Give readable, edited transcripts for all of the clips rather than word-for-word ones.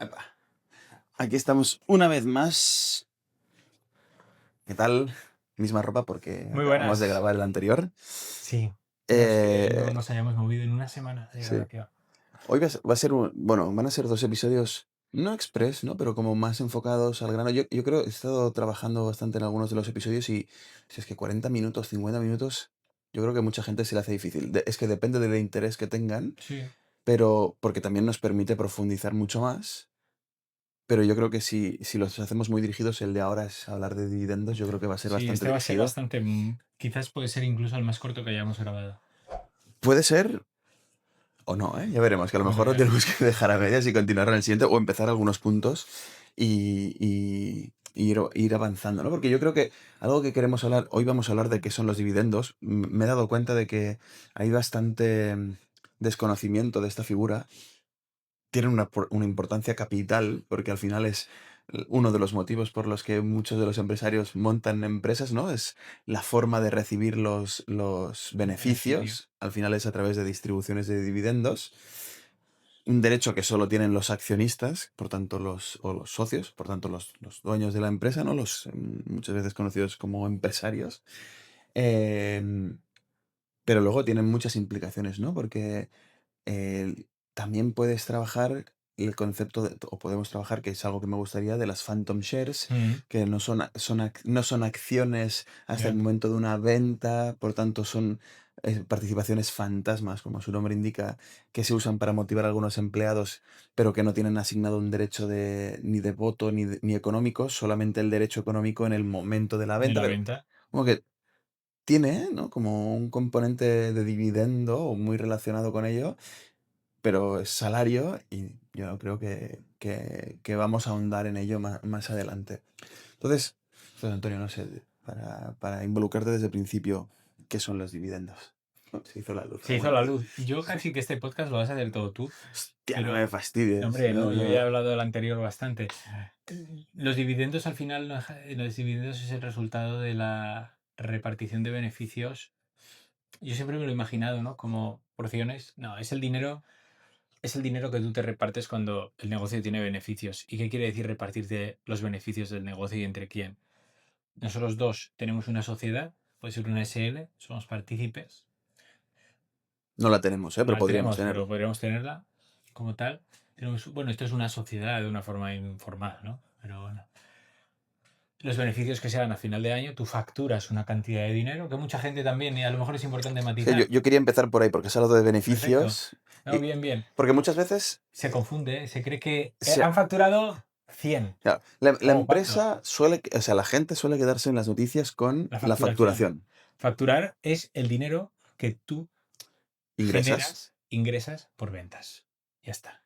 Epa. Aquí estamos una vez más. ¿Qué tal? Misma ropa porque Muy acabamos de buenas. grabar el anterior. Sí, no es que no Eh, nos hayamos movido en una semana de sí. grabación. Hoy va a ser bueno, van a ser 2 episodios, no express, ¿no? Pero como más enfocados al grano. Yo creo, he estado trabajando bastante en algunos de los episodios y si es que 40 minutos, 50 minutos, yo creo que mucha gente se le hace difícil. Es que depende del interés que tengan, Sí, pero porque también nos permite profundizar mucho más. Pero yo creo que si los hacemos muy dirigidos, el de ahora es hablar de dividendos, yo creo que va a ser sí, bastante este va a ser dirigido. bastante. Quizás puede ser incluso el más corto que hayamos grabado. Puede ser o no, ¿eh? Ya veremos, que a lo Bueno, mejor lo ya. tenemos que dejar a medias y continuar en el siguiente o empezar algunos puntos y ir avanzando, ¿no? Porque yo creo que algo que queremos hablar, hoy vamos a hablar de qué son los dividendos. Me he dado cuenta de que hay bastante desconocimiento de esta figura. Tienen una importancia capital, porque al final es uno de los motivos por los que muchos de los empresarios montan empresas, ¿no? Es la forma de recibir los Beneficio. beneficios. Al final es a través de distribuciones de dividendos. Un derecho que solo tienen los accionistas, por tanto o los socios, por tanto los dueños de la empresa, ¿no? Los muchas veces conocidos como empresarios. Em, pero luego tienen muchas implicaciones, ¿no? Porque también puedes trabajar el concepto o podemos trabajar, que es algo que me gustaría, de las phantom shares, Mm, que no son acciones hasta el ya. momento de una venta, por tanto son participaciones fantasmas, como su nombre indica, que se usan para motivar a algunos empleados, pero que no tienen asignado un derecho ni de voto ni económico, solamente el derecho económico en el momento de la De venta, la pero venta. como que tiene, ¿no? Como un componente de dividendo o muy relacionado con ello, pero es salario y yo creo que vamos a ahondar en ello más adelante. Entonces, pues Antonio, no sé, para involucrarte desde el principio, ¿qué son los dividendos? Oh, se hizo la luz, Se hizo alguna la vez. luz. Yo casi que este podcast lo vas a hacer todo tú, Hostia, no me pero, fastidies. hombre, No, no, yo ya he no. hablado del anterior bastante. Los dividendos al final, los dividendos es el resultado de la repartición de beneficios. Yo siempre me lo he imaginado, ¿no? Como porciones. No, es el dinero que tú te repartes cuando el negocio tiene beneficios. ¿Y qué quiere decir repartirte los beneficios del negocio y entre quién? Nosotros dos tenemos una sociedad, puede ser una SL, somos partícipes. No la tenemos, ¿eh? No Pero la podríamos tenemos, pero tenerla. podríamos tenerla como tal. Bueno, esto es una sociedad de una forma informal, ¿no? Pero bueno. Los beneficios que se dan a final de año, tú facturas una cantidad de dinero, que mucha gente también, y a lo mejor es importante Es que yo, matizar. yo quería empezar por ahí, porque has hablado de Perfecto. beneficios. No, Y, bien, bien. porque muchas veces Se confunde, ¿eh? Se cree que se, han facturado 100. claro, la ¿O cuánto? empresa suele, o sea, la gente suele quedarse en las noticias con La la facturación. facturación. Facturar es el dinero que tú Ingresas. ingresas por ventas. Ya está.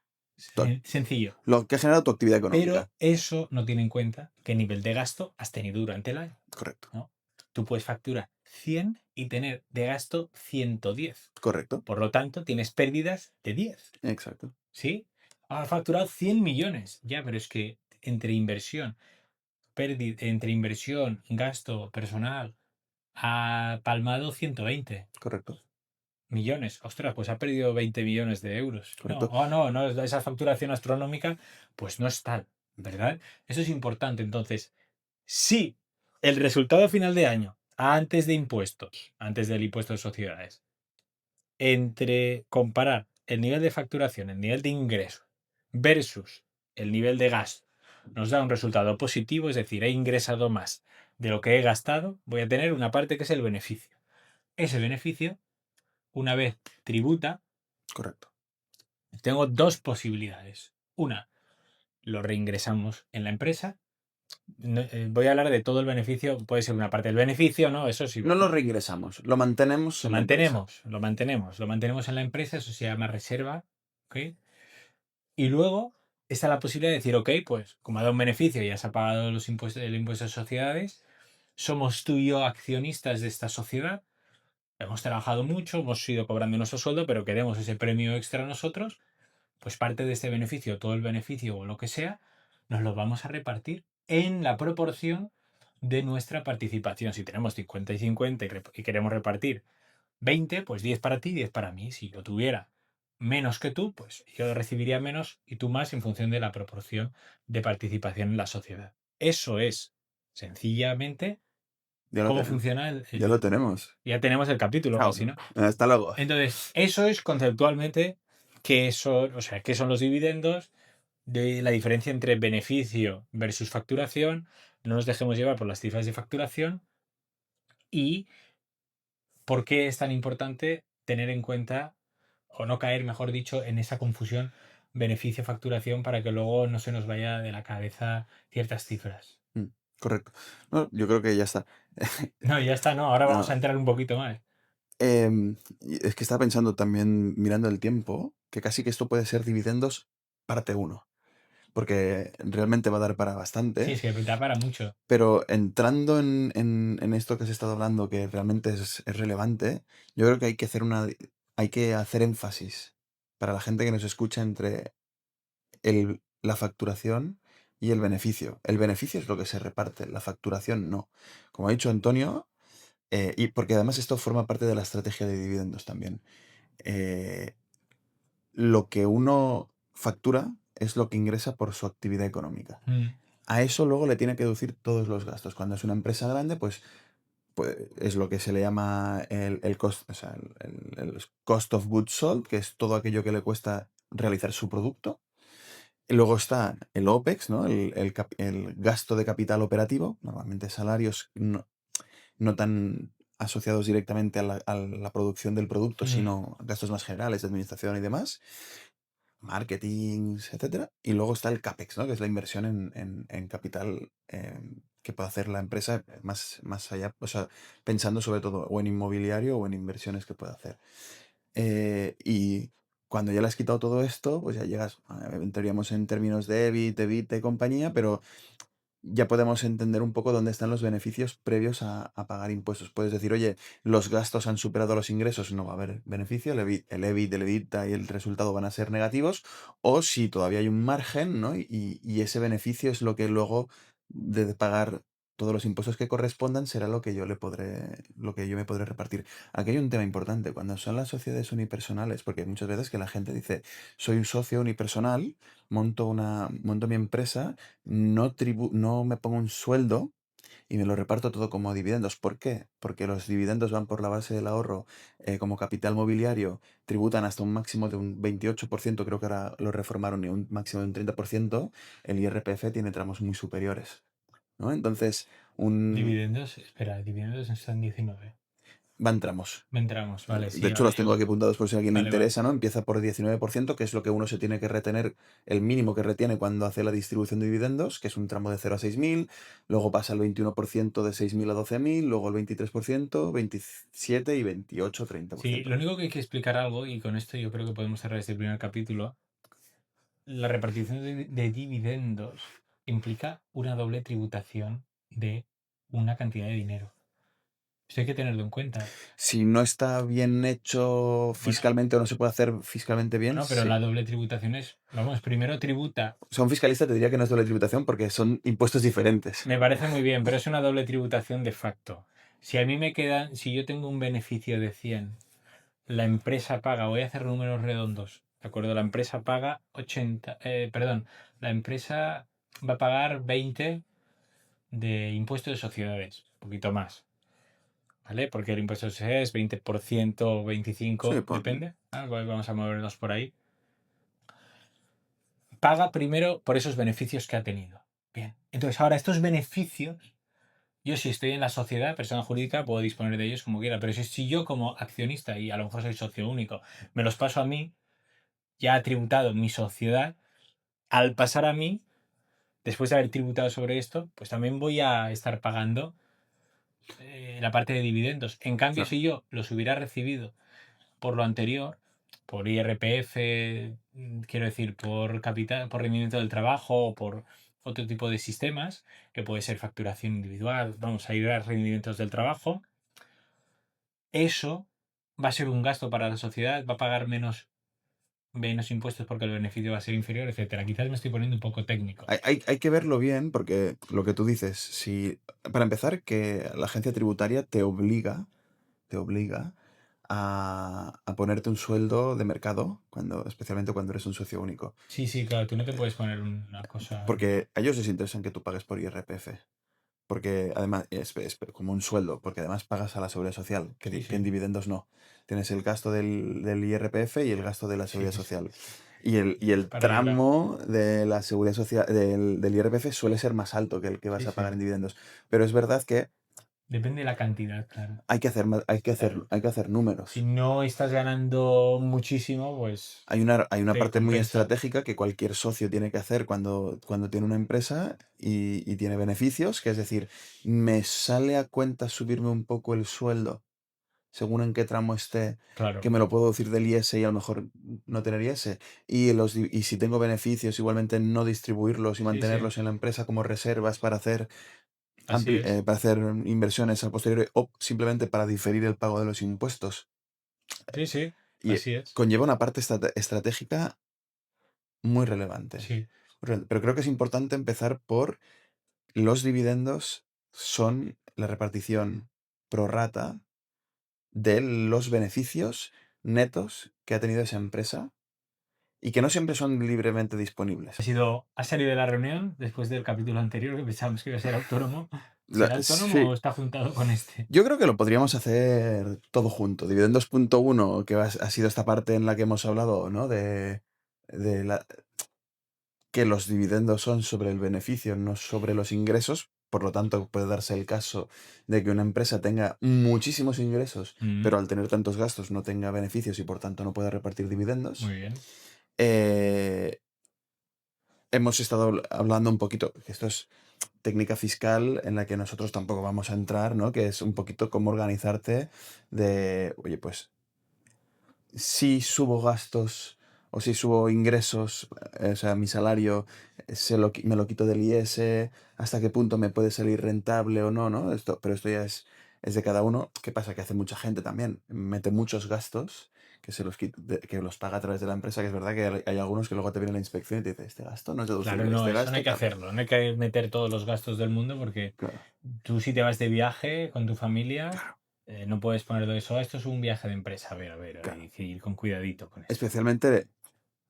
to- Sencillo. Lo que ha generado tu actividad Pero económica. eso no tiene en cuenta qué nivel de gasto has tenido durante el año, Correcto. ¿no? Tú puedes facturar 100 y tener de gasto 110. Correcto. Por lo tanto, tienes pérdidas de 10. Exacto. ¿Sí? Has facturado 100 millones. Ya, pero es que entre inversión, gasto personal, ha palmado 120 Correcto. millones. Ostras, pues ha perdido 20 millones de euros. No, Correcto. no, esa facturación astronómica, pues no es tal, ¿verdad? Eso es importante. Entonces, si el resultado final de año, antes de impuestos, antes del impuesto de sociedades, entre comparar el nivel de facturación, el nivel de ingreso versus el nivel de gasto, nos da un resultado positivo, es decir, he ingresado más de lo que he gastado, voy a tener una parte que es el beneficio. Ese beneficio, una vez tributa, Correcto. tengo dos posibilidades. Una, lo reingresamos en la empresa. Voy a hablar de todo el beneficio, puede ser una parte del beneficio, ¿no? Eso sí, No lo reingresamos, lo mantenemos lo en la empresa. mantenemos, lo mantenemos en la empresa, eso se llama reserva, ¿ok? Y luego está la posibilidad de decir, ok, pues como ha dado un beneficio y ya se ha pagado los impuestos, el impuesto de sociedades, somos tú y yo accionistas de esta sociedad, hemos trabajado mucho, hemos ido cobrando nuestro sueldo, pero queremos ese premio extra nosotros, pues parte de este beneficio, todo el beneficio o lo que sea, nos lo vamos a repartir en la proporción de nuestra participación. Si tenemos 50 y 50 y queremos repartir 20, pues 10 para ti, 10 para mí. Si yo tuviera menos que tú, pues yo recibiría menos y tú más en función de la proporción de participación en la sociedad. Eso es sencillamente Ya lo, cómo ten- funciona ya lo tenemos. ya tenemos el capítulo Chao. casi, ¿no? Hasta luego. Entonces, eso es conceptualmente qué son, o sea, qué son los dividendos, de la diferencia entre beneficio versus facturación. No nos dejemos llevar por las cifras de facturación y por qué es tan importante tener en cuenta, o no caer, mejor dicho, en esa confusión beneficio-facturación para que luego no se nos vaya de la cabeza ciertas cifras. Mm, correcto. No, yo creo que ya está. No, ya está, no, ahora vamos No, a entrar un poquito más. y es que estaba pensando también, mirando el tiempo, que casi que esto puede ser dividendos parte uno, porque realmente va a dar para Sí, bastante, es que da para mucho. pero entrando en esto que has estado hablando, que realmente es relevante, yo creo que hay que hacer énfasis para la gente que nos escucha entre la facturación y el beneficio. El beneficio es lo que se reparte, la facturación no. Como ha dicho Antonio, y porque además esto forma parte de la estrategia de dividendos también. eh, lo que uno factura es lo que ingresa por su actividad económica. Mm. A eso luego le tiene que deducir todos los gastos. Cuando es una empresa grande, pues es lo que se le llama el cost, o sea, el cost of goods sold, que es todo aquello que le cuesta realizar su producto. Y luego está el OPEX, ¿no? El gasto de capital operativo, normalmente salarios no tan asociados directamente a la producción del producto, Mm. sino gastos más generales de administración y demás, marketing, etcétera. Y luego está el CAPEX, ¿no? Que es la inversión en capital que puede hacer la empresa más allá, o sea, pensando sobre todo o en inmobiliario o en inversiones que puede hacer. Y cuando ya le has quitado todo esto, pues ya llegas, entraríamos en términos de EBIT, EBITDA y compañía, pero ya podemos entender un poco dónde están los beneficios previos a pagar impuestos. Puedes decir, oye, los gastos han superado los ingresos, no va a haber beneficio, el EBIT, el EBITDA y el resultado van a ser negativos, o si todavía hay un margen, ¿no? Y ese beneficio es lo que luego de pagar todos los impuestos que correspondan será lo que yo me podré repartir. Aquí hay un tema importante, cuando son las sociedades unipersonales, porque hay muchas veces que la gente dice, soy un socio unipersonal, monto mi empresa, no me pongo un sueldo y me lo reparto todo como dividendos. ¿Por qué? Porque los dividendos van por la base del ahorro como capital mobiliario, tributan hasta un máximo de un 28%, creo que ahora lo reformaron, y un máximo de un 30%, el IRPF tiene tramos muy superiores, ¿no? Entonces, Dividendos, espera, dividendos están 19. van tramos. Entramos, vale, De sí, hecho, ahora los sí. tengo aquí apuntados por si a alguien le Vale, vale. interesa, ¿no? Empieza por 19%, que es lo que uno se tiene que retener, el mínimo que retiene cuando hace la distribución de dividendos, que es un tramo de 0 a 6.000, luego pasa el 21% de 6.000 a 12.000, luego el 23%, 27 y 28, Sí, 30%. lo único que hay que explicar algo, y con esto yo creo que podemos cerrar este primer capítulo, la repartición de dividendos implica una doble tributación de una cantidad de dinero. Esto hay que tenerlo en cuenta. Si no está bien hecho Bueno, fiscalmente o no se puede hacer fiscalmente bien, bueno, pero sí. la doble tributación es, vamos, primero tributa. O sea, un fiscalista te diría que no es doble tributación porque son impuestos diferentes. Me parece muy bien, pero es una doble tributación de facto. Si a mí me quedan, si yo tengo un beneficio de 100, la empresa paga, voy a hacer números redondos, ¿de acuerdo? La empresa paga 80, perdón, la empresa va a pagar 20 de impuesto de sociedades, un poquito más, ¿vale? Porque el impuesto de sociedades es 20% o Sí, 25%, depende. Vamos a movernos por ahí. Paga primero por esos beneficios que ha tenido. Bien. Entonces, ahora estos beneficios, yo si estoy en la sociedad, persona jurídica, puedo disponer de ellos como quiera, pero si yo como accionista, y a lo mejor soy socio único, me los paso a mí, ya ha tributado mi sociedad, al pasar a mí, después de haber tributado sobre esto, pues también voy a estar pagando la parte de dividendos. En cambio, claro. si yo los hubiera recibido por lo anterior, por IRPF, quiero decir, por capital, por rendimiento del trabajo o por otro tipo de sistemas, que puede ser facturación individual, vamos a ir a rendimientos del trabajo, eso va a ser un gasto para la sociedad, va a pagar menos impuestos porque el beneficio va a ser inferior, etcétera. Quizás me estoy poniendo un poco técnico. Hay que verlo bien porque lo que tú dices, si, para empezar, que la agencia tributaria te obliga a ponerte un sueldo de mercado, especialmente cuando eres un socio único. Sí, sí, claro, tú no te puedes poner una cosa. Porque a ellos les interesa que tú pagues por IRPF. Porque además es como un sueldo, porque además pagas a la seguridad social, Sí, que en sí, dividendos no. Tienes el gasto del IRPF y el gasto de la sí, seguridad sí, sí. social. Y el Para llegar. tramo de la seguridad social del IRPF suele ser más alto que el que vas Sí, a pagar sí. en dividendos. Pero es verdad que Depende de la cantidad, claro. hay que hacer, Claro. hay que hacer Si números. no estás ganando muchísimo, pues Hay una te parte muy compensa. estratégica que cualquier socio tiene que hacer cuando tiene una empresa y tiene beneficios, que es decir, me sale a cuenta subirme un poco el sueldo según en qué tramo esté, que Claro. me lo puedo decir del IS y a lo mejor no tener IS. Y si tengo beneficios, igualmente no distribuirlos y Sí, sí. mantenerlos en la empresa como reservas para hacer, Así es. para hacer inversiones a posteriori o simplemente para diferir el pago de los impuestos. Sí, sí. Y Así es. conlleva una parte estratégica muy relevante. Sí. Pero creo que es importante empezar por los dividendos son la repartición pro rata de los beneficios netos que ha tenido esa empresa y que no siempre son libremente disponibles. ¿Has salido de la reunión después del capítulo anterior que pensábamos que iba a ser autónomo? ¿Será autónomo o Sí, está juntado con este? yo creo que lo podríamos hacer todo junto. Dividendos.1, que ha sido esta parte en la que hemos hablado, ¿no? De que los dividendos son sobre el beneficio, no sobre los ingresos. Por lo tanto, puede darse el caso de que una empresa tenga muchísimos ingresos, Mm, pero al tener tantos gastos no tenga beneficios y por tanto no pueda repartir muy dividendos. bien. Eh, Hemos estado hablando un poquito, que esto es técnica fiscal en la que nosotros tampoco vamos a entrar, ¿no? Que es un poquito cómo organizarte oye, pues si subo gastos o si subo ingresos, o sea, mi salario, me lo quito del IS, hasta qué punto me puede salir rentable o no, ¿no? Pero esto ya es de cada uno. ¿Qué pasa? Que hace mucha gente también, mete muchos gastos que los paga a través de la empresa, que es verdad que hay algunos que luego te viene la inspección y te dice, este gasto no es Claro, deducible, no, este eso no hay gasto que tal. hacerlo. No hay que meter todos los gastos del mundo porque Claro, tú si te vas de viaje con tu familia, claro, no puedes ponerlo eso. Esto es un viaje de empresa. A ver, claro. hay que ir con cuidadito con esto. Especialmente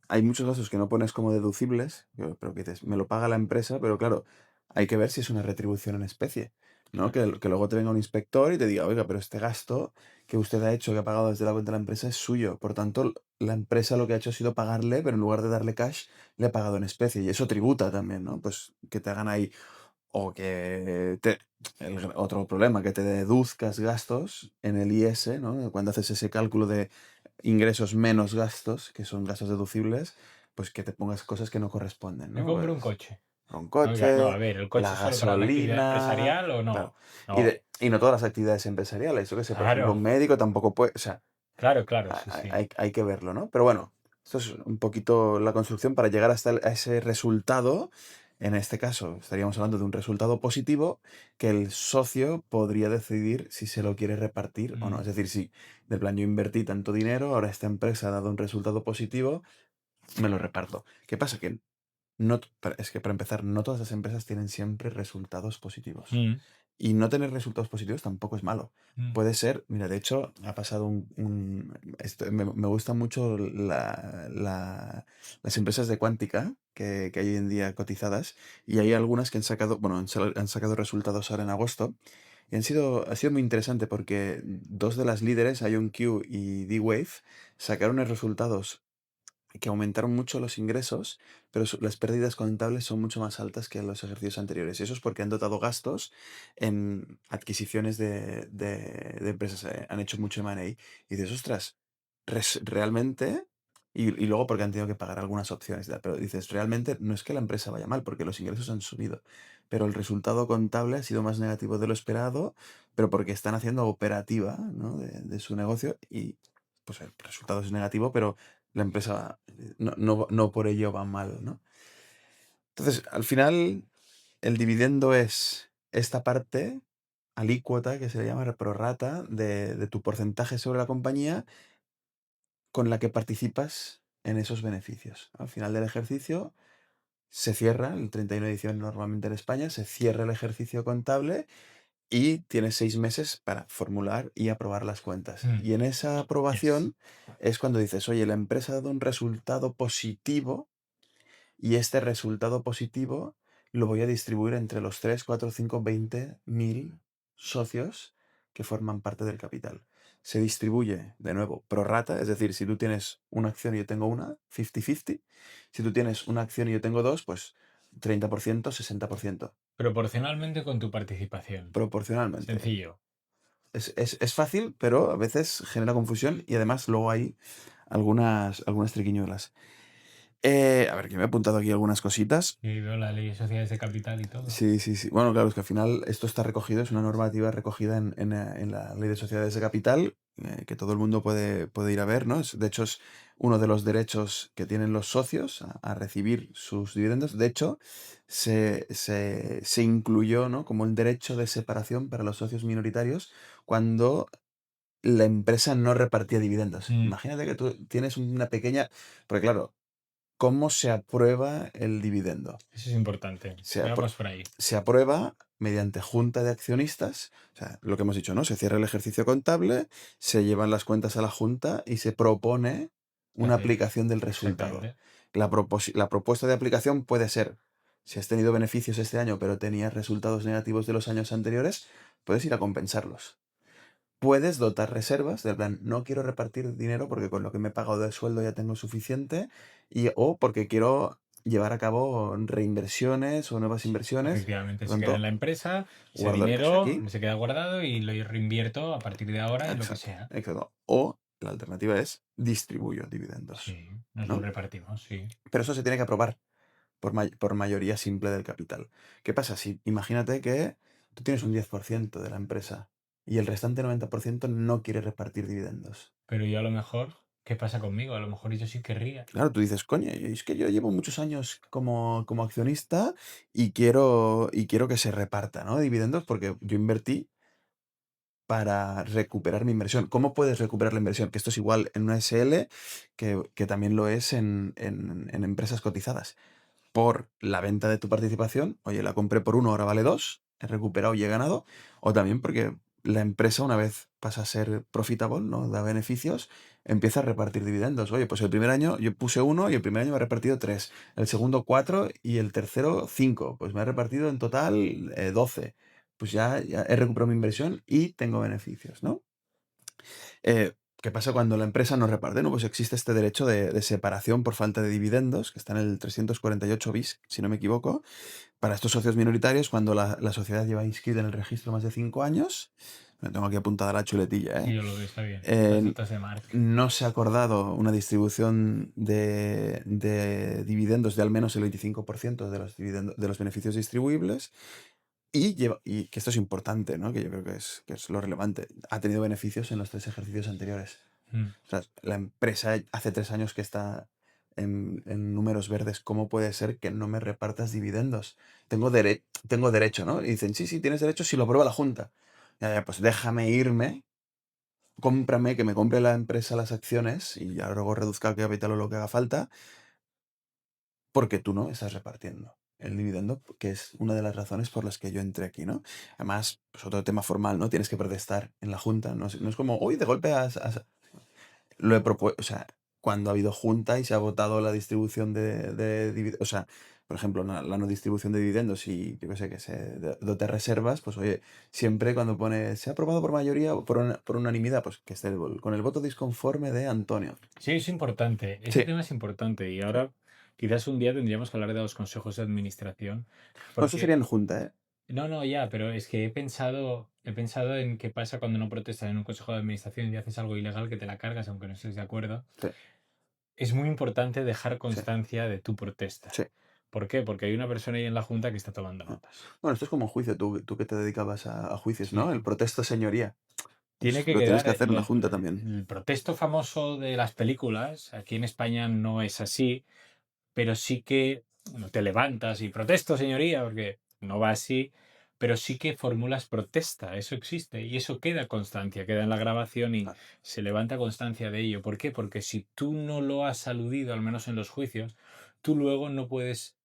hay muchos gastos que no pones como deducibles, pero que dices, me lo paga la empresa, pero claro, hay que ver si es una retribución en especie, ¿no? Claro. Que luego te venga un inspector y te diga, oiga, pero este gasto que usted ha hecho, que ha pagado desde la cuenta de la empresa, es suyo. Por tanto, la empresa lo que ha hecho ha sido pagarle, pero en lugar de darle cash, le ha pagado en especie. Y eso tributa también, ¿no? Pues que te hagan ahí, o otro problema, que te deduzcas gastos en el IS, ¿no? Cuando haces ese cálculo de ingresos menos gastos, que son gastos deducibles, pues que te pongas cosas que no corresponden, Me ¿no? compro un Pues coche. un Oiga, no, a coche, ver, ¿el coche la es solo para la actividad gasolina, empresarial o claro. no? Y, No, y no todas las actividades empresariales. Yo qué sé, por ejemplo, un claro, médico tampoco puede, o sea, claro, claro, sí, sí. hay que verlo, ¿no? Pero bueno, esto es un poquito la construcción para llegar a ese resultado. En este caso, estaríamos hablando de un resultado positivo que el socio podría decidir si se lo quiere repartir o no. Mm, Es decir, si del plan yo invertí tanto dinero, ahora esta empresa ha dado un resultado positivo, me lo reparto. ¿Qué pasa? Que es que para empezar, no todas las empresas tienen siempre resultados positivos. mm, Y no tener resultados positivos tampoco es malo. mm. Puede ser, mira, de hecho, ha pasado me gustan mucho las empresas de cuántica que hay hoy en día cotizadas y hay algunas que han sacado, bueno, han sacado resultados ahora en agosto y ha sido muy interesante porque dos de las líderes, IonQ y D-Wave, sacaron los resultados que aumentaron mucho los ingresos, pero las pérdidas contables son mucho más altas que en los ejercicios anteriores. Y eso es porque han dotado gastos en adquisiciones de empresas. Han hecho mucho M&A. Y dices, ostras, realmente... Y luego porque han tenido que pagar algunas opciones. Pero dices, realmente no es que la empresa vaya mal, porque los ingresos han subido. Pero el resultado contable ha sido más negativo de lo esperado, pero porque están haciendo operativa, ¿no? de su negocio y pues el resultado es negativo, pero la empresa no por ello va mal, ¿no? Entonces, al final, el dividendo es esta parte alícuota que se le llama prorrata de tu porcentaje sobre la compañía con la que participas en esos beneficios. Al final del ejercicio se cierra, el 31 de diciembre normalmente en España, se cierra el ejercicio contable y tienes 6 meses para formular y aprobar las cuentas. Mm, Y en esa yes. aprobación es cuando dices, oye, la empresa ha dado un resultado positivo y este resultado positivo lo voy a distribuir entre los 3 4 5 20.000 socios que forman parte del capital. Se distribuye, de nuevo, pro rata, es decir, si tú tienes una acción y yo tengo una, 50-50. Si tú tienes una acción y yo tengo dos, pues 30%, 60%, Proporcionalmente con tu participación. proporcionalmente. Sencillo. Es fácil, pero a veces genera confusión y además luego hay algunas triquiñuelas. A ver, que me he apuntado aquí algunas cositas. Y veo la ley de sociedades de capital y todo. Sí, sí, sí. Bueno, claro, es que al final esto está recogido, es una normativa recogida en la Ley de Sociedades de Capital, que todo el mundo puede ir a ver, ¿no? De hecho, es uno de los derechos que tienen los socios a recibir sus dividendos. De hecho, se incluyó, ¿no? Como el derecho de separación para los socios minoritarios cuando la empresa no repartía dividendos. Mm, Imagínate que tú tienes una pequeña. Porque claro, ¿cómo se aprueba el dividendo? Eso es importante. Se, apro- Veamos por ahí. Se aprueba mediante junta de accionistas, o sea, lo que hemos dicho, ¿no? Se cierra el ejercicio contable, se llevan las cuentas a la junta y se propone ¿Qué una hacer? aplicación del resultado. Exactamente. La propuesta de aplicación puede ser, si has tenido beneficios este año pero tenías resultados negativos de los años anteriores, puedes ir a compensarlos. Puedes dotar reservas, del plan, no quiero repartir dinero porque con lo que me he pagado de sueldo ya tengo suficiente, o porque quiero llevar a cabo reinversiones o nuevas Sí, inversiones, efectivamente. por Se queda en tanto, la empresa, ese guardo el cash dinero aquí. se queda guardado y lo reinvierto a partir de ahora en lo que Exacto, sea. exacto. O la alternativa es distribuyo dividendos, Sí, nos lo ¿no? repartimos, sí. Pero eso se tiene que aprobar por mayoría simple del capital. ¿Qué pasa? Si imagínate que tú tienes un 10% de la empresa y el restante 90% no quiere repartir dividendos. Pero yo a lo mejor, ¿qué pasa conmigo? A lo mejor yo sí querría. Claro, tú dices, coño, es que yo llevo muchos años como accionista y quiero que se reparta, ¿no? Dividendos porque yo invertí para recuperar mi inversión. ¿Cómo puedes recuperar la inversión? Que esto es igual en una SL que también lo es en empresas cotizadas. Por la venta de tu participación, oye, la compré por uno, ahora vale dos, he recuperado y he ganado. O también porque la empresa, una vez pasa a ser profitable, ¿no? Da beneficios, empieza a repartir dividendos. Oye, pues el primer año yo puse uno y el primer año me ha repartido tres, el segundo cuatro y el tercero cinco. Pues me ha repartido en total 12. Pues ya he recuperado mi inversión y tengo beneficios, ¿no? ¿Qué pasa cuando la empresa no reparte? No, pues existe este derecho de separación por falta de dividendos, que está en el 348 bis, si no me equivoco, para estos socios minoritarios cuando la sociedad lleva inscrita en el registro más de 5 años. Me tengo aquí apuntada la chuletilla, Sí, ¿eh? yo lo veo, está bien. Las Eh, notas de Mark. no se ha acordado una distribución de dividendos de al menos el 25% de los beneficios distribuibles y que esto es importante, ¿no? Que yo creo que es lo relevante. Ha tenido beneficios en los 3 ejercicios anteriores. Mm. O sea, la empresa hace 3 años que está en números verdes. ¿Cómo puede ser que no me repartas dividendos? Tengo derecho, ¿no? Y dicen, sí, sí, tienes derecho si lo aprueba la Junta. Ya, ya, pues déjame irme, cómprame, que me compre la empresa las acciones y ya luego reduzca el capital o lo que haga falta, porque tú no estás repartiendo el dividendo, que es una de las razones por las que yo entré aquí, ¿no? Además, pues otro tema formal, ¿no? Tienes que protestar en la Junta. No es como, uy, de golpe lo he propuesto, o sea, cuando ha habido junta y se ha votado la distribución de dividendos, o sea, por ejemplo, la no distribución de dividendos y yo qué sé, que se dote reservas, pues oye, siempre cuando pone, se ha aprobado por mayoría o por unanimidad, pues que esté con el voto disconforme de Antonio. Sí, es importante. Ese Sí, tema es importante. Y ahora quizás un día tendríamos que hablar de los consejos de administración. bueno, eso sería Porque, en junta, ¿eh? no, no, ya, pero es que he pensado en qué pasa cuando no protestas en un consejo de administración y haces algo ilegal que te la cargas, aunque no estés de acuerdo. Sí, Es muy importante dejar sí, constancia de tu protesta. sí. ¿Por qué? Porque hay una persona ahí en la junta que está tomando Ah. notas. Bueno, esto es como un juicio, tú que te dedicabas a juicios, Sí. ¿no? El protesto señoría. Tiene Pues que lo tienes quedar que hacer en la junta también. el protesto famoso de las películas. Aquí en España no es así, pero sí que bueno, te levantas y protesto, señoría, porque no va así, pero sí que formulas protesta, eso existe y eso queda constancia, queda en la grabación y Ah, se levanta constancia de ello. ¿Por qué? Porque si tú no lo has aludido, al menos en los juicios, tú luego no puedes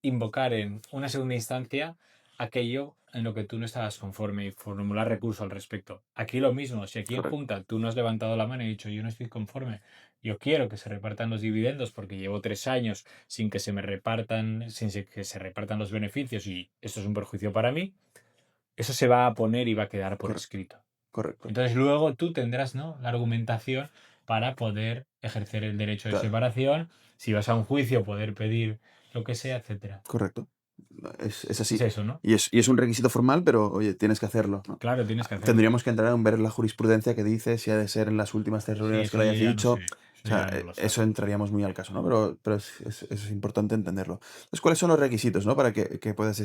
invocar en una segunda instancia aquello en lo que tú no estabas conforme y formular recurso al respecto. Aquí lo mismo, si aquí en Correcto, Junta tú no has levantado la mano y dicho yo no estoy conforme, yo quiero que se repartan los dividendos porque llevo 3 años sin que se me repartan, que se repartan los beneficios y esto es un perjuicio para mí, eso se va a poner y va a quedar por correcto, escrito. correcto. Entonces luego tú tendrás, ¿no?, la argumentación para poder ejercer el derecho de Claro, separación, si vas a un juicio poder pedir lo que sea, etcétera. correcto. Es Es así. eso, ¿no? Y es un requisito formal, pero oye, tienes que hacerlo, ¿no? Claro, tienes que hacerlo. Tendríamos que entrar en ver la jurisprudencia que dice, si ha de ser en las últimas 3 Sí, reuniones que eso lo yo hayas ya no dicho. sé. O Eso sea, ya no lo eso sabe. entraríamos muy al caso, ¿no? Pero es importante entenderlo. Entonces, ¿cuáles son los requisitos, ¿no? Para que puedas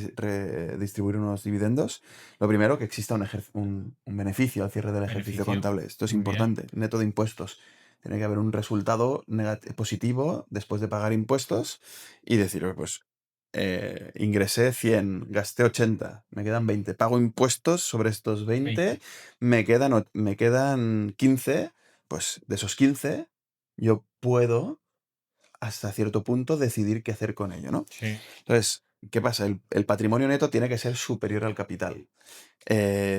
distribuir unos dividendos? Lo primero, que exista un beneficio al cierre del ejercicio Beneficio. contable. Esto es Muy bien. importante. Neto de impuestos. Tiene que haber un resultado positivo después de pagar impuestos y decir, "Oye, pues ingresé 100, gasté 80, me quedan 20. Pago impuestos sobre estos 20, 20. me quedan 15. Pues de esos 15, yo puedo, hasta cierto punto, decidir qué hacer con ello, ¿no? Sí. Entonces, ¿qué pasa? El patrimonio neto tiene que ser superior al capital.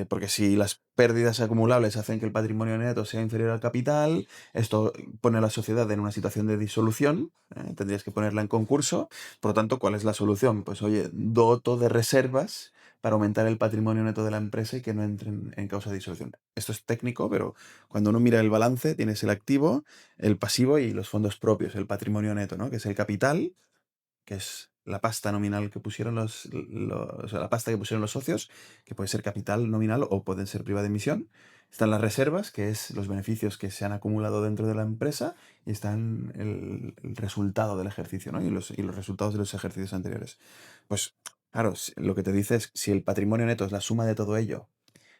Porque si las pérdidas acumulables hacen que el patrimonio neto sea inferior al capital, esto pone a la sociedad en una situación de disolución, tendrías que ponerla en concurso. Por lo tanto, ¿cuál es la solución? Pues oye, doto de reservas para aumentar el patrimonio neto de la empresa y que no entren en causa de disolución. Esto es técnico, pero cuando uno mira el balance, tienes el activo, el pasivo y los fondos propios, el patrimonio neto, ¿no? Que es el capital, que es la pasta nominal que pusieron o sea, la pasta que pusieron los socios, que puede ser capital nominal o pueden ser privada de emisión. Están las reservas, que es los beneficios que se han acumulado dentro de la empresa, y están el resultado del ejercicio, ¿no? Y los resultados de los ejercicios anteriores. Pues, claro, lo que te dice es, si el patrimonio neto es la suma de todo ello,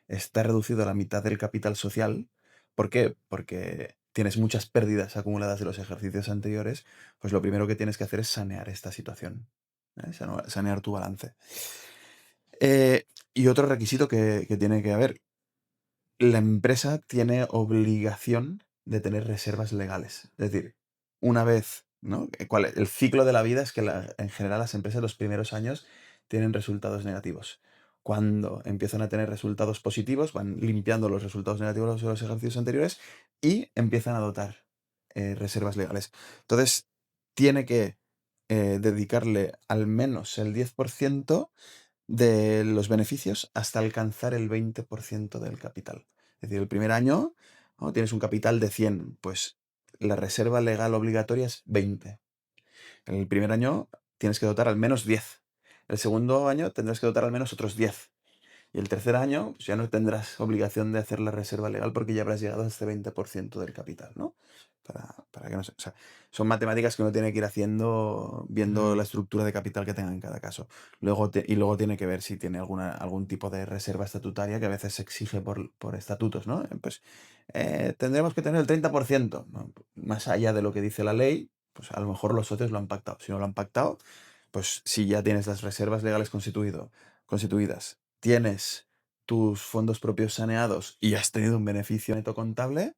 está reducido a la mitad del capital social. ¿Por qué? Porque tienes muchas pérdidas acumuladas de los ejercicios anteriores, pues lo primero que tienes que hacer es sanear esta situación, sanear tu balance. Y otro requisito que tiene que haber, la empresa tiene obligación de tener reservas legales. Es decir, una vez, ¿no? El ciclo de la vida es que en general las empresas los primeros años tienen resultados negativos. Cuando empiezan a tener resultados positivos, van limpiando los resultados negativos de los ejercicios anteriores y empiezan a dotar reservas legales. Entonces, tiene que dedicarle al menos el 10% de los beneficios hasta alcanzar el 20% del capital. Es decir, el primer año, ¿no?, tienes un capital de 100, pues la reserva legal obligatoria es 20. En el primer año tienes que dotar al menos 10. El segundo año tendrás que dotar al menos otros 10. Y el tercer año, pues ya no tendrás obligación de hacer la reserva legal porque ya habrás llegado a este 20% del capital, ¿no? Para que no sé. O sea, son matemáticas que uno tiene que ir haciendo viendo la Mm, estructura de capital que tenga en cada caso. Luego tiene que ver si tiene algún tipo de reserva estatutaria que a veces se exige por estatutos, ¿no? Pues tendremos que tener el 30%, ¿no? Más allá de lo que dice la ley, pues a lo mejor los socios lo han pactado. Si no lo han pactado, pues si ya tienes las reservas legales constituidas, tienes tus fondos propios saneados y has tenido un beneficio neto contable,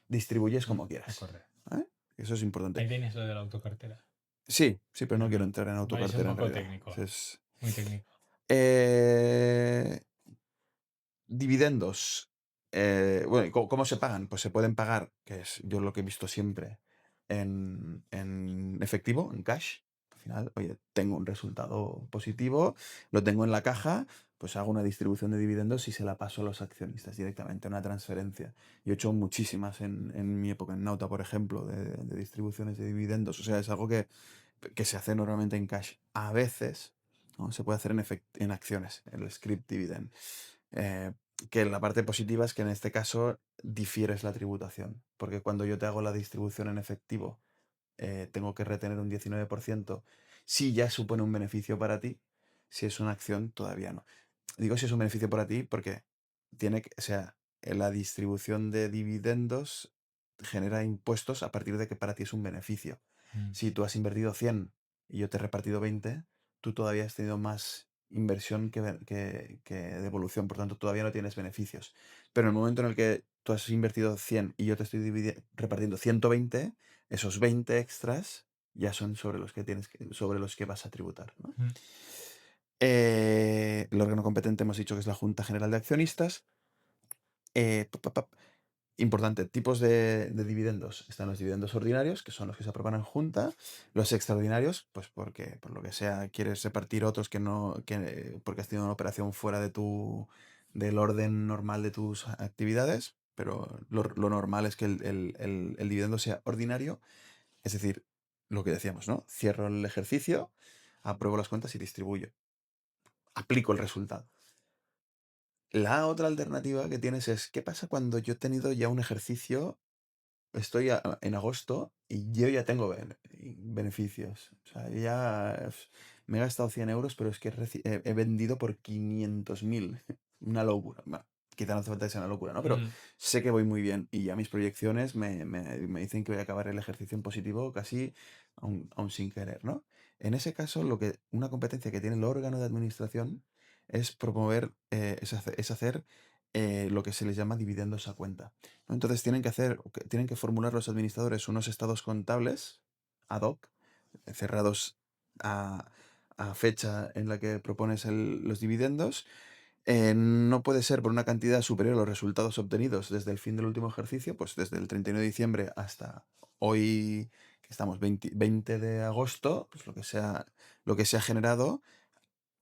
distribuyes como a quieras. correr. ¿Vale? Eso es importante. Ahí tienes lo de la autocartera. Sí, sí, pero no quiero Ujú. entrar en Vale, eso es un autocartera en poco realidad. técnico. Es, Muy técnico. eh, dividendos. Bueno, ¿y cómo se pagan? Pues se pueden pagar, que es yo lo que he visto siempre, en efectivo, en cash. Al final, oye, tengo un resultado positivo, lo tengo en la caja, pues hago una distribución de dividendos y se la paso a los accionistas directamente, una transferencia. Yo he hecho muchísimas en mi época, en Nauta, por ejemplo, de distribuciones de dividendos. O sea, es algo que se hace normalmente en cash. A veces, ¿no?, se puede hacer en acciones, el script dividend. Eh, que la parte positiva es que en este caso difieres la tributación, porque cuando yo te hago la distribución en efectivo, tengo que retener un 19%. Si ya supone un beneficio para ti, si es una acción, todavía no. Digo si es un beneficio para ti porque o sea, la distribución de dividendos genera impuestos a partir de que para ti es un beneficio. Mm, Si tú has invertido 100 y yo te he repartido 20, tú todavía has tenido más inversión que devolución, por tanto todavía no tienes beneficios. Pero en el momento en el que tú has invertido 100 y yo te estoy repartiendo 120, esos 20 extras ya son sobre los que vas a tributar, ¿no? mm. El órgano competente hemos dicho que es la Junta General de Accionistas. Pa, pa, pa. Importante, tipos de dividendos. Están los dividendos ordinarios, que son los que se aprueban en junta. Los extraordinarios, pues porque por lo que sea quieres repartir otros que no, porque has tenido una operación fuera del orden normal de tus actividades. Pero lo normal es que el dividendo sea ordinario. Es decir, lo que decíamos, ¿no? Cierro el ejercicio, apruebo las cuentas y distribuyo. Aplico el resultado. La otra alternativa que tienes es, ¿qué pasa cuando yo he tenido ya un ejercicio? Estoy en agosto y yo ya tengo beneficios. O sea, me he gastado 100 euros, pero es que he vendido por 500.000. Una locura. Bueno, quizá no hace falta que sea una locura, ¿no? Pero Mm, sé que voy muy bien y ya mis proyecciones me dicen que voy a acabar el ejercicio en positivo casi aún sin querer, ¿no? En ese caso, una competencia que tiene el órgano de administración es promover, es hacer lo que se les llama dividendos a cuenta, ¿no? Entonces tienen que formular los administradores unos estados contables ad hoc, cerrados a, a fecha en la que propones los dividendos. No puede ser por una cantidad superior a los resultados obtenidos desde el fin del último ejercicio, pues desde el 31 de diciembre hasta hoy, que estamos 20 de agosto, pues lo que se ha generado,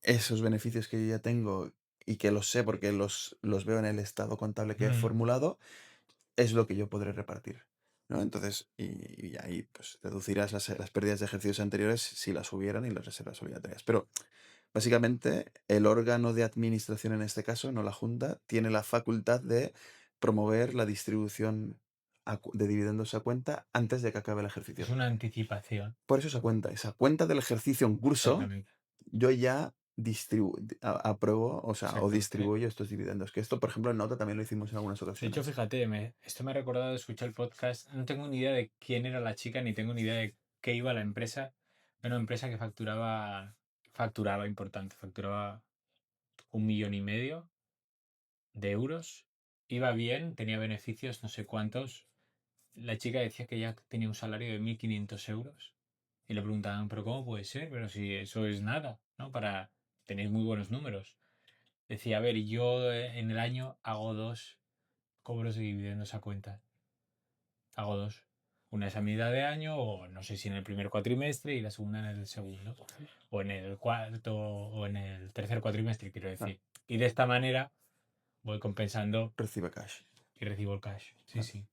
esos beneficios que yo ya tengo y que los sé porque los veo en el estado contable que he mm. formulado, es lo que yo podré repartir, ¿no? Entonces, y ahí pues deducirás las pérdidas de ejercicios anteriores si las hubieran y las reservas obligatorias. Pero básicamente el órgano de administración en este caso, no la Junta, tiene la facultad de promover la distribución de dividendos a cuenta antes de que acabe el Es ejercicio. una anticipación, Por eso esa cuenta del ejercicio en curso, exactamente. yo ya apruebo, o sea, o Exacto. distribuyo estos dividendos. Que esto, por ejemplo, en Nota también lo hicimos en algunas De hecho, ocasiones. fíjate, esto me ha recordado escuchar el podcast. No tengo ni idea de quién era la chica, ni tengo ni idea de qué iba la empresa. Era una empresa que facturaba importante, facturaba 1,5 millones de euros. Iba bien, tenía beneficios, no sé cuántos. La chica decía que ya tenía un salario de 1.500 euros. Y le preguntaban, ¿pero cómo puede ser? Pero si eso es nada, ¿no? Tenéis muy buenos números. Decía, a ver, yo en el año hago 2 cobros de dividendos a cuenta. Hago dos. Una es a mitad de año, o no sé si en el primer cuatrimestre, y la segunda en el segundo. O en el cuarto, o en el tercer cuatrimestre, quiero Ah, decir. Y de esta manera voy compensando recibe cash. y recibo el cash. Sí, Ah, sí.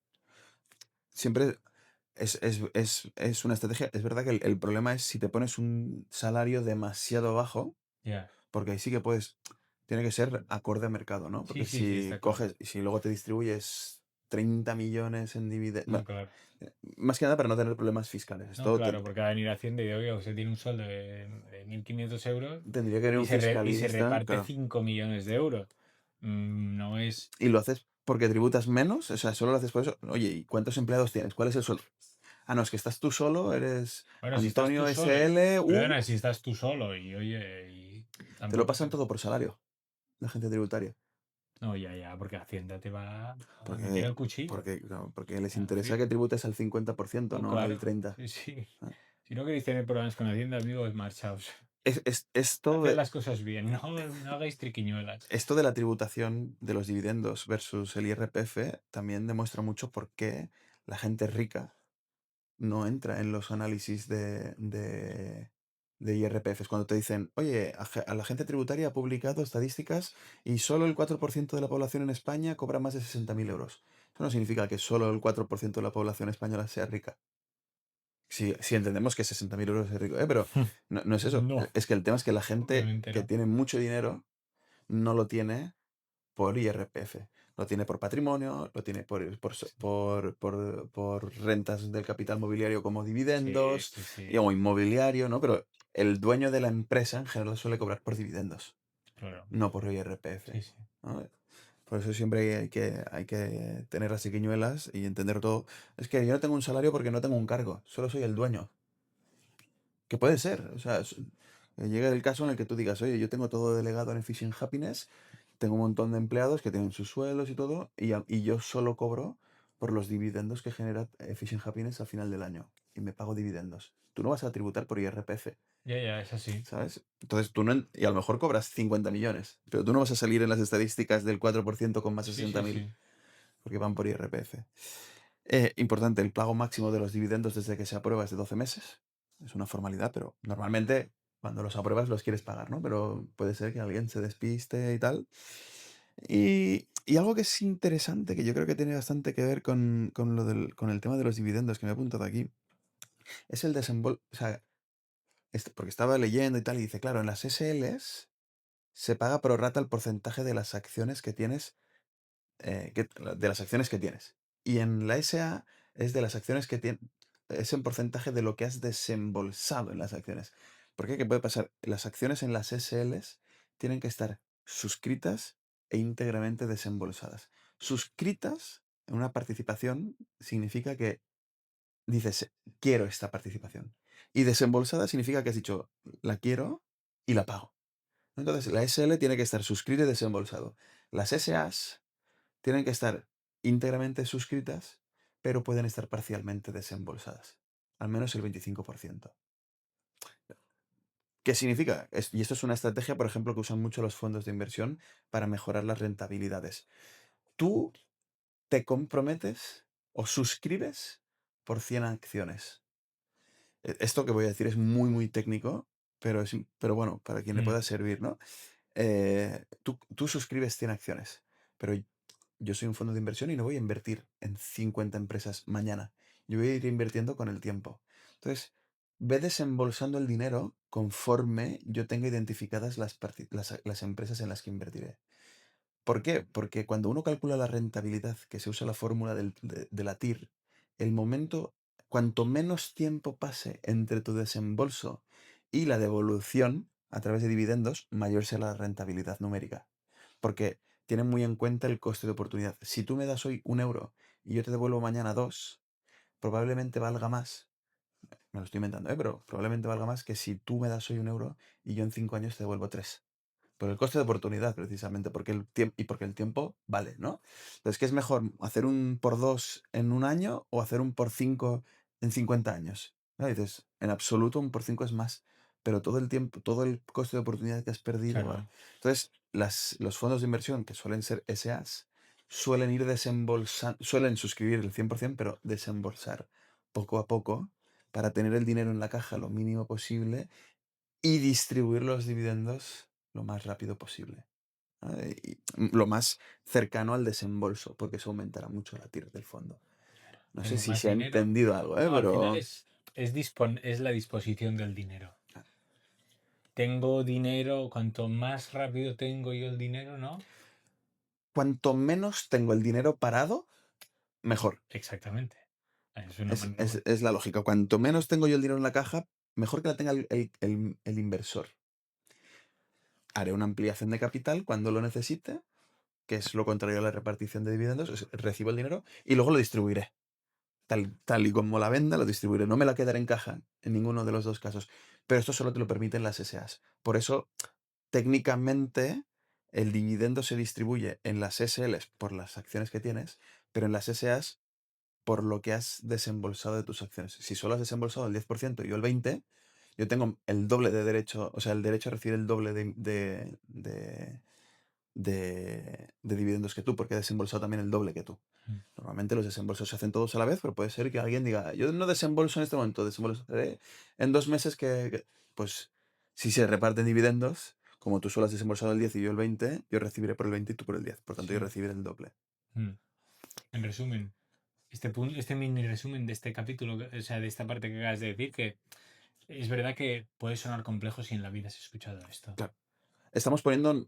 Siempre es una estrategia. Es verdad que el problema es si te pones un salario demasiado bajo, Ya. porque ahí sí que tiene que ser acorde a mercado, ¿no? Sí, Porque sí, sí, si está claro. coges y si luego te distribuyes 30 millones en dividendos, No, claro. más que nada para no tener problemas fiscales. No, Esto claro, porque va a venir Hacienda y de, oye, usted tiene un sueldo de 1.500 euros tendría que venir y un se fiscalista, reparte claro. 5 millones de euros. No es. Y lo haces porque tributas menos, o sea, solo lo haces por eso. Oye, ¿y cuántos empleados tienes? ¿Cuál es el sueldo? Ah, no, es que estás tú solo, eres Bueno, si estás tú Antonio solo, SL. perdona, si estás tú solo y oye, y Te lo tampoco pasan te. todo por salario, la gente tributaria. No, ya, ya, porque Hacienda te va a meter Porque, el cuchillo. porque les Ah, interesa que tributes al 50%, no, no al claro. 30%. Sí, sí. Ah. Si no queréis tener problemas con Hacienda, amigos, marchaos. Esto Haced de, las cosas bien, no hagáis triquiñuelas. esto de la tributación de los dividendos versus el IRPF también demuestra mucho por qué la gente rica no entra en los análisis de IRPF. Es cuando te dicen, oye, a la agencia tributaria ha publicado estadísticas y solo el 4% de la población en España cobra más de 60.000 euros. Eso no significa que solo el 4% de la población española sea rica. Si entendemos que 60.000 euros es rico, pero no es eso. No, Es que el tema es que la gente obviamente que no. tiene mucho dinero no lo tiene por IRPF. Lo tiene por patrimonio, lo tiene por rentas del capital mobiliario como Sí, dividendos sí, sí. o inmobiliario, ¿no? Pero el dueño de la empresa en general suele cobrar por dividendos, Claro. no por IRPF, Sí, sí. ¿no? Por eso siempre hay que tener las triquiñuelas y entender todo. Es que yo no tengo un salario porque no tengo un cargo, solo soy el dueño. Que puede ser, o sea, que llegue el caso en el que tú digas, oye, yo tengo todo delegado en Fishing Happiness, tengo un montón de empleados que tienen sus sueldos y todo, y yo solo cobro por los dividendos que genera Fishing Happiness al final del año. y me pago dividendos. Tú no vas a tributar por IRPF, Ya, es así. ¿sabes? Entonces tú no, y a lo mejor cobras 50 millones, pero tú no vas a salir en las estadísticas del 4% con más de Sí, 60.000, sí. porque van por IRPF. Importante, el pago máximo de los dividendos desde que se aprueba es de 12 meses. Es una formalidad, pero normalmente cuando los apruebas los quieres pagar, ¿no? Pero puede ser que alguien se despiste y tal. Y algo que es interesante, que yo creo que tiene bastante que ver con el tema de los dividendos que me he apuntado aquí, es el desembolso. O sea, porque estaba leyendo y tal, y dice, claro, en las SLs se paga pro rata el porcentaje de las acciones que tienes, de las acciones que tienes. Y en la SA es de las acciones que tienes, es en porcentaje de lo que has desembolsado en las acciones. ¿Por qué? ¿Qué puede pasar? Las acciones en las SLs tienen que estar suscritas e íntegramente desembolsadas. Suscritas en una participación significa que dices, quiero esta participación. Y desembolsada significa que has dicho, la quiero y la pago. Entonces, la SL tiene que estar suscrita y desembolsado. Las SAs tienen que estar íntegramente suscritas, pero pueden estar parcialmente desembolsadas. Al menos el 25%. ¿Qué significa? Y esto es una estrategia, por ejemplo, que usan mucho los fondos de inversión para mejorar las rentabilidades. Tú te comprometes o suscribes por 100 acciones. Esto que voy a decir es muy, muy técnico, pero bueno, para quien le Mm, pueda servir, ¿no? Tú suscribes 100 acciones, pero yo soy un fondo de inversión y no voy a invertir en 50 empresas mañana. Yo voy a ir invirtiendo con el tiempo. Entonces, ve desembolsando el dinero conforme yo tenga identificadas las empresas en las que invertiré. ¿Por qué? Porque cuando uno calcula la rentabilidad, que se usa la fórmula de la TIR, el momento, cuanto menos tiempo pase entre tu desembolso y la devolución a través de dividendos, mayor será la rentabilidad numérica. Porque tienen muy en cuenta el coste de oportunidad. Si tú me das hoy 1 euro y yo te devuelvo mañana 2, probablemente valga más. Me lo estoy inventando, ¿eh? Pero probablemente valga más que si tú me das hoy 1 euro y yo en 5 años te devuelvo 3. Por el coste de oportunidad, precisamente, porque el tiempo y porque el tiempo vale, ¿no? Entonces, ¿qué es mejor? ¿Hacer un por 2 en un año o hacer un por 5 en 50 años? ¿No? Y dices, en absoluto un por 5 es más, pero todo el tiempo, todo el coste de oportunidad que has perdido, ¿vale? claro. Entonces, los fondos de inversión, que suelen ser SAs, suelen ir desembolsando, suelen suscribir el 100%, pero desembolsar poco a poco para tener el dinero en la caja lo mínimo posible y distribuir los dividendos lo más rápido posible. ¿Vale? Y lo más cercano al desembolso, porque eso aumentará mucho la TIR del fondo. No sé Tengo si más se ha dinero. entendido algo, No, al final pero es la disposición del dinero. Tengo dinero, cuanto más rápido tengo yo el dinero, ¿no? cuanto menos tengo el dinero parado, mejor. Exactamente. Es una Es, manera. es- es la lógica. Cuanto menos tengo yo el dinero en la caja, mejor que la tenga el inversor. Haré una ampliación de capital cuando lo necesite, que es lo contrario a la repartición de dividendos. Recibo el dinero y luego lo distribuiré. Tal y como la venda, lo distribuiré. No me la quedaré en caja en ninguno de los dos casos. Pero esto solo te lo permiten las SAs. Por eso, técnicamente, el dividendo se distribuye en las SLs por las acciones que tienes, pero en las SAs por lo que has desembolsado de tus acciones. Si solo has desembolsado el 10% y yo el 20%, yo tengo el doble de derecho, o sea, el derecho a recibir el doble de dividendos que tú, porque he desembolsado también el doble que tú. Mm. Normalmente los desembolsos se hacen todos a la vez, pero puede ser que alguien diga, yo no desembolso en este momento, desembolsaré en 2 meses pues, si se reparten dividendos, como tú solo has desembolsado el 10 y yo el 20, yo recibiré por el 20 y tú por el 10. Por tanto, yo Sí. recibiré el doble. Mm. En resumen, este mini resumen de este capítulo, o sea, de esta parte que acabas de decir, que es verdad que puede sonar complejo si en la vida has escuchado esto. Claro. Estamos poniendo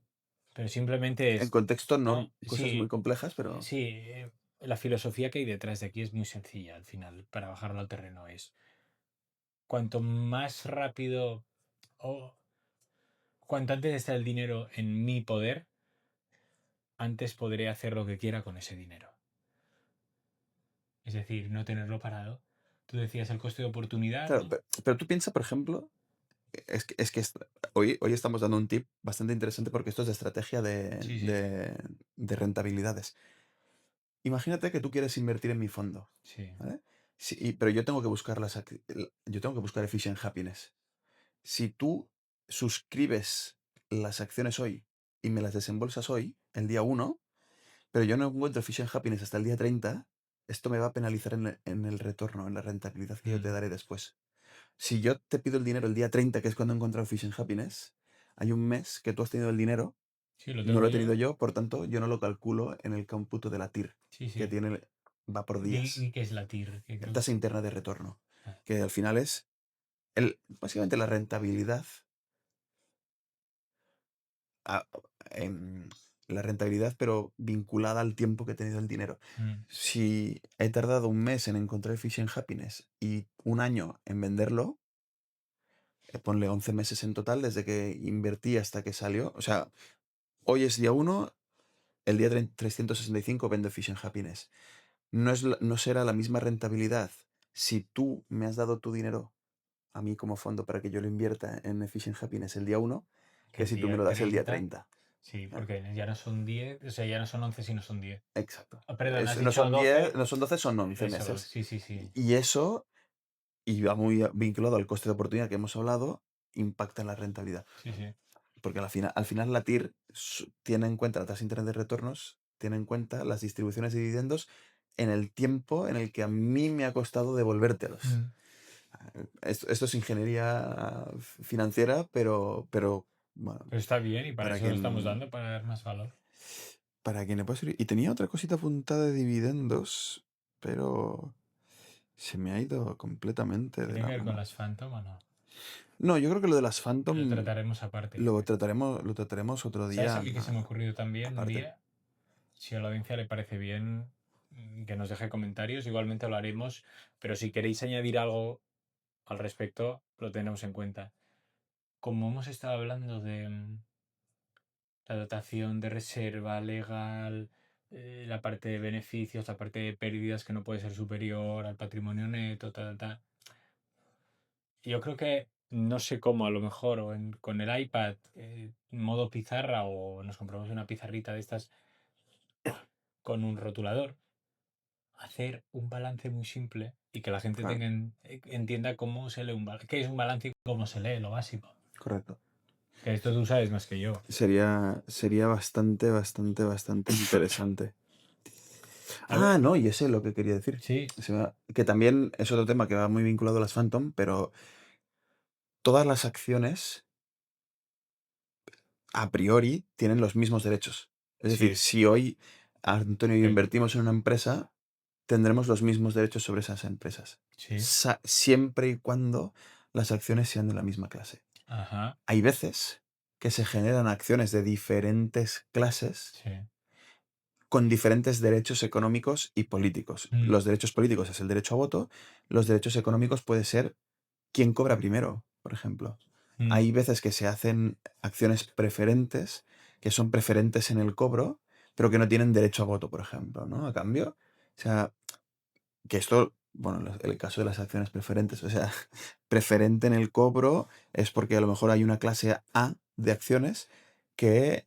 Pero simplemente en es, contexto no cosas muy sí, complejas, pero sí, la filosofía que hay detrás de aquí es muy sencilla al final, para bajarlo al terreno es, cuanto más rápido o cuanto antes está el dinero en mi poder, antes podré hacer lo que quiera con ese dinero. Es decir, no tenerlo parado. Tú decías el coste de oportunidad, claro, ¿no? pero tú piensas, por ejemplo, hoy estamos dando un tip bastante interesante porque esto es de estrategia de, Sí, sí, de- de rentabilidades. Imagínate que tú quieres invertir en mi fondo, sí. ¿vale? Sí, pero yo tengo que buscar yo tengo que buscar Efficient Happiness. Si tú suscribes las acciones hoy y me las desembolsas hoy, el día 1, pero yo no encuentro Efficient Happiness hasta el día 30, esto me va a penalizar en el retorno, en la rentabilidad que yo te Mm, daré después. Si yo te pido el dinero el día 30, que es cuando he encontrado Efficient Happiness, hay un mes que tú has tenido el dinero, Sí, lo no tengo lo he tenido yo. yo, por tanto, yo no lo calculo en el cómputo de la TIR, Sí, que sí. va por Di días. que es la TIR, que creo que Tasa sí. interna de retorno, Ah, que al final es básicamente la rentabilidad, a- em, pero vinculada al tiempo que he tenido el dinero. mm, Si he tardado un mes en encontrar Efficient Happiness y un año en venderlo, ponle 11 meses en total desde que invertí hasta que salió. O sea, hoy es día 1, el día 365 vendo Efficient Happiness. No será la misma rentabilidad si tú me has dado tu dinero a mí como fondo para que yo lo invierta en Efficient Happiness el día 1 que que el si tú me día lo das el día 30. 30. Sí, Ah, porque ya no son 10, o sea, ya no son 11, sino son 10. exacto. Ah, perdón, has No dicho son 10, 12. no son 12, son 11 Eso, meses. sí, sí, sí. Y eso, y va muy vinculado al coste de oportunidad que hemos hablado, impacta en la rentabilidad. Sí, sí. Porque al final la TIR tiene en cuenta la tasa interna de retornos, tiene en cuenta las distribuciones de dividendos en el tiempo en el que a mí me ha costado devolvértelos. Mm. Esto es ingeniería financiera, pero bueno, Pero está bien y para para eso lo estamos quien, dando, para dar más valor. para quien le pueda servir. Y tenía otra cosita apuntada de dividendos, pero se me ha ido completamente de ¿Tiene la que ver con mano. las Phantom o no? No, yo creo que lo de las Lo Phantom trataremos aparte. lo trataremos otro ¿Sabes día a mí que se me ha ocurrido también un aparte. día? Si a la audiencia le parece bien, que nos deje comentarios, igualmente lo haremos, pero si queréis añadir algo al respecto, lo tenemos en cuenta. Como hemos estado hablando de la dotación de reserva legal, la parte de beneficios, la parte de pérdidas que no puede ser superior al patrimonio neto, yo creo que no sé cómo, a lo mejor, con el iPad, modo pizarra, o nos compramos una pizarrita de estas con un rotulador, hacer un balance muy simple y que la gente Claro, entienda cómo se lee un balance, qué es un balance y cómo se lee, lo básico. correcto. Que esto tú sabes más que yo. Sería bastante, bastante, bastante interesante. A ver, No, y ese es lo que quería decir. sí, Que también es otro tema que va muy vinculado a las Phantom, pero todas las acciones a priori tienen los mismos derechos. Es decir, sí, si hoy Antonio y yo el- invertimos en una empresa, tendremos los mismos derechos sobre esas empresas, sí, siempre y cuando las acciones sean de la misma clase. ajá, Hay veces que se generan acciones de diferentes clases sí, con diferentes derechos económicos y políticos. mm, Los derechos políticos es el derecho a voto, los derechos económicos puede ser quién cobra primero, por ejemplo. mm, Hay veces que se hacen acciones preferentes, que son preferentes en el cobro, pero que no tienen derecho a voto, por ejemplo, ¿no? A cambio. O sea, que esto, bueno, el caso de las acciones preferentes, o sea, preferente en el cobro es porque a lo mejor hay una clase A de acciones que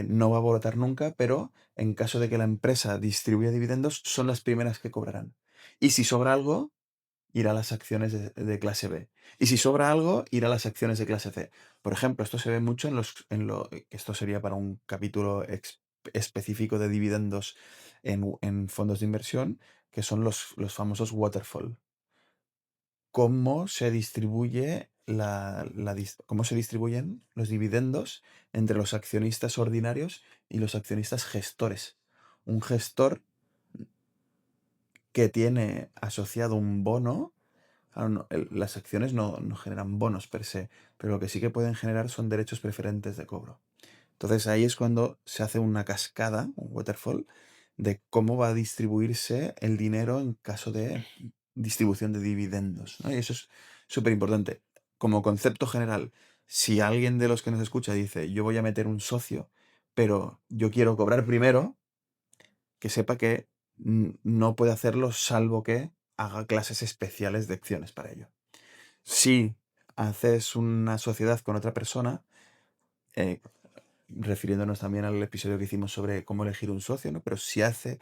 no va a votar nunca, pero en caso de que la empresa distribuya dividendos, son las primeras que cobrarán. Y si sobra algo, irá a las acciones de clase B. Y si sobra algo, irá a las acciones de clase C. Por ejemplo, esto se ve mucho esto sería para un capítulo específico de dividendos en fondos de inversión, que son los famosos waterfall. Cómo se distribuye cómo se distribuyen los dividendos entre los accionistas ordinarios y los accionistas gestores. Un gestor que tiene asociado un bono. Claro, las acciones no generan bonos per se, pero lo que sí que pueden generar son derechos preferentes de cobro. Entonces ahí es cuando se hace una cascada, un waterfall, de cómo va a distribuirse el dinero en caso de distribución de dividendos, ¿no? Y eso es súper importante. Como concepto general, si alguien de los que nos escucha dice, yo voy a meter un socio, pero yo quiero cobrar primero, que sepa que no puede hacerlo salvo que haga clases especiales de acciones para ello. Si haces una sociedad con otra persona, refiriéndonos también al episodio que hicimos sobre cómo elegir un socio, ¿no? Pero si hace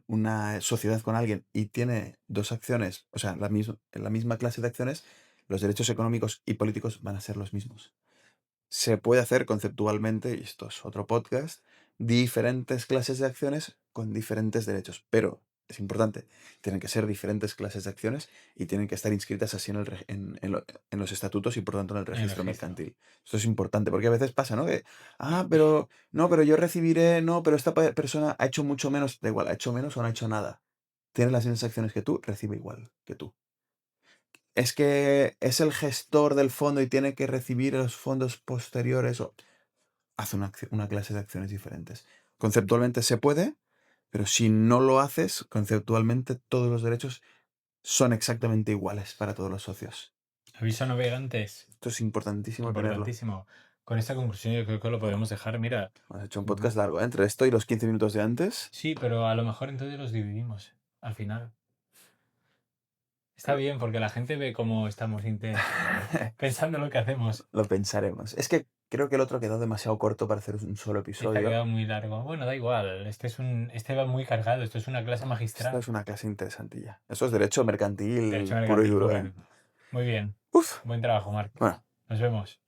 una sociedad con alguien y tiene dos acciones, o sea, la misma clase de acciones, los derechos económicos y políticos van a ser los mismos. Se puede hacer conceptualmente, y esto es otro podcast, diferentes clases de acciones con diferentes derechos, pero es importante, tienen que ser diferentes clases de acciones y tienen que estar inscritas así en los estatutos y por tanto en el En el registro registro. mercantil. Esto es importante porque a veces pasa, ¿no? Que, pero no, pero yo recibiré, no, pero esta persona ha hecho mucho menos, da igual, ha hecho menos o no ha hecho nada. Tiene las mismas acciones que tú, recibe igual que tú. Es que es el gestor del fondo y tiene que recibir los fondos posteriores o hace una clase de acciones diferentes. Conceptualmente se puede, pero si no lo haces, conceptualmente todos los derechos son exactamente iguales para todos los socios. Aviso a navegantes. Esto es importantísimo tenerlo. Importantísimo. Con esta conclusión yo creo que lo podemos dejar. Mira, Hemos hecho un podcast largo, ¿eh? Entre esto y los 15 minutos de antes. sí, pero a lo mejor entonces los dividimos al final. Está Pero bien porque la gente ve cómo estamos pensando lo que hacemos. lo pensaremos. Es que creo que el otro quedó demasiado corto para hacer un solo Este ha episodio. quedado muy largo. Bueno, da igual. Este va muy cargado. Esto es una clase Esta magistral. es una clase interesantilla. Eso es derecho mercantil Derecho puro y mercantil duro, puro. ¿eh? Muy bien. Uf. Buen trabajo, Marc. Bueno. Nos vemos.